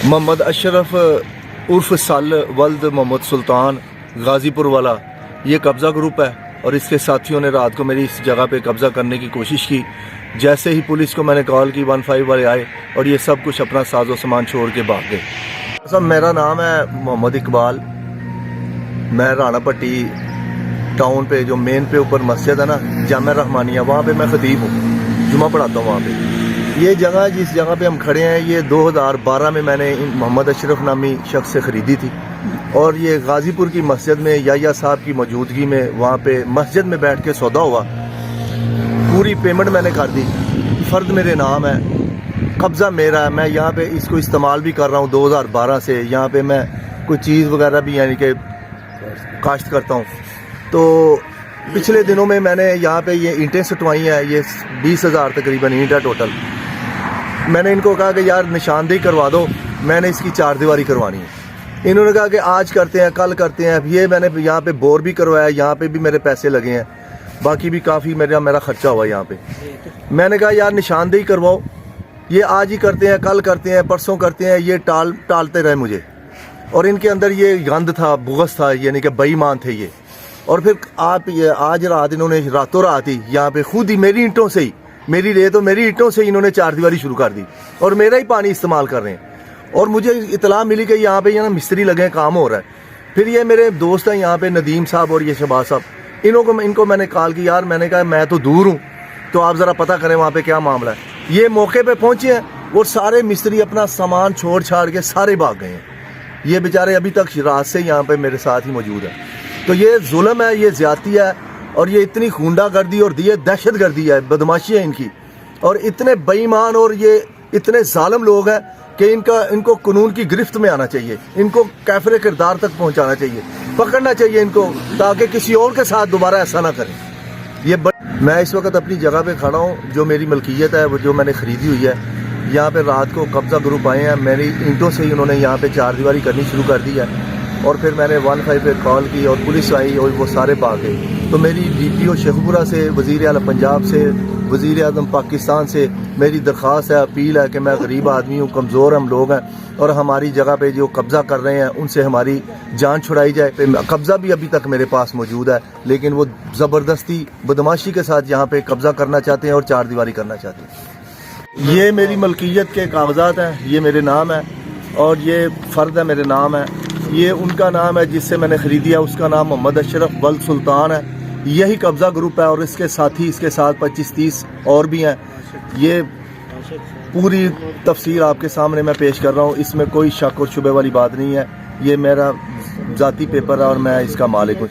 मोहम्मद अशरफ उर्फ साल वल्द मोहम्मद सुल्तान गाज़ी पुर वाला ये कब्ज़ा ग्रुप है और इसके साथियों ने रात को मेरी इस जगह पे कब्ज़ा करने की कोशिश की। जैसे ही पुलिस को मैंने कॉल की 15 वाले आए और ये सब कुछ अपना साजो सामान छोड़ के भाग गए। सब मेरा नाम है मोहम्मद इकबाल। मैं राना पट्टी टाउन पे जो मेन पे ऊपर मस्जिद है ना जामिया रहमानिया, वहाँ पे मैं खतीब हूँ, जुमा पढ़ाता हूँ वहाँ पे। ये जगह जिस जगह पे हम खड़े हैं ये 2012 में मैंने मोहम्मद अशरफ नामी शख्स से ख़रीदी थी और ये गाज़ीपुर की मस्जिद में याया साहब की मौजूदगी में वहाँ पे मस्जिद में बैठ के सौदा हुआ। पूरी पेमेंट मैंने कर दी, फ़र्द मेरे नाम है, कब्ज़ा मेरा है। मैं यहाँ पे इसको इस्तेमाल भी कर रहा हूँ 2012 से। यहाँ पे मैं कोई चीज़ वगैरह भी यानी कि काश्त करता हूँ। तो पिछले दिनों में मैंने यहाँ पे ये ईंटें सटवाई हैं, ये 20,000 तकरीबन ईंट है टोटल। मैंने इनको कहा कि यार निशानदेही करवा दो, मैंने इसकी 4 दीवारी करवानी है। इन्होंने कहा कि आज करते हैं, कल करते हैं। ये मैंने यहाँ पे बोर भी करवाया, यहाँ पे भी मेरे पैसे लगे हैं, बाकी भी काफ़ी मेरा खर्चा हुआ यहाँ पे। मैंने कहा यार निशानदेही करवाओ, ये आज ही करते हैं, कल करते हैं, परसों करते हैं। ये टालते रहे मुझे और इनके अंदर ये गंद था, बुग़्ज़ था, यानी कि बेईमान थे ये। और फिर ये आज रात इन्होंने रातों रात ही यहाँ पे खुद ही मेरी ईंटों से ही, मेरी ईंटों से इन्होंने 4 दीवारी शुरू कर दी और मेरा ही पानी इस्तेमाल कर रहे हैं। और मुझे इतला मिली कि यहाँ पे मिस्त्री लगे हैं, काम हो रहा है। फिर ये मेरे दोस्त हैं यहाँ पे नदीम साहब और ये शहबाज साहब, इनको मैंने कॉल की, यार मैंने कहा मैं तो दूर हूँ, तो आप ज़रा पता करें वहाँ पे क्या मामला है। ये मौके पे पहुँचे हैं और सारे मिस्त्री अपना सामान छोड़ छाड़ के सारे भाग गए हैं। ये बेचारे अभी तक रात से यहाँ पे मेरे साथ ही मौजूद है। तो ये जुल्म है, ये ज़्यादती है और ये इतनी खूंडागर्दी और ये दहशत गर्दी है, बदमाशी है इनकी। और इतने बेईमान और ये इतने जालिम लोग हैं कि इनको कानून की गिरफ्त में आना चाहिए, इनको कैफरे किरदार तक पहुंचाना चाहिए, पकड़ना चाहिए इनको, ताकि किसी और के साथ दोबारा ऐसा ना करें। मैं इस वक्त अपनी जगह पे खड़ा हूँ, जो मेरी मलकियत है, वो जो मैंने ख़रीदी हुई है। यहाँ पे रात को कब्ज़ा ग्रुप आए हैं, मेरी ईंटों से ही उन्होंने यहाँ पे 4 दीवारी करनी शुरू कर दी है। और फिर मैंने 15 पे कॉल की और पुलिस आई और वो सारे भाग गए। तो मेरी DPO शेखपुरा से, वज़ीर आला पंजाब से, वज़ीर आज़म पाकिस्तान से मेरी दरख्वास्त है, अपील है कि मैं गरीब आदमी हूँ, कमज़ोर हम लोग हैं और हमारी जगह पे जो कब्ज़ा कर रहे हैं उनसे हमारी जान छुड़ाई जाए। कब्ज़ा भी अभी तक मेरे पास मौजूद है, लेकिन वो ज़बरदस्ती बदमाशी के साथ यहाँ पे कब्ज़ा करना चाहते हैं और 4 दीवारी करना चाहते हैं। ये मेरी मलकियत के कागजात हैं, ये मेरे नाम है और ये फ़र्द है मेरे नाम है। ये उनका नाम है जिससे मैंने ख़रीदी है, उसका नाम मोहम्मद अशरफ वल्द सुल्तान है। यही कब्ज़ा ग्रुप है और इसके साथी इसके साथ 25-30 और भी हैं। ये पूरी तफसीर आपके सामने मैं पेश कर रहा हूँ, इसमें कोई शक और शुबे वाली बात नहीं है। ये मेरा ज़ाती पेपर है और मैं इसका मालिक हूँ।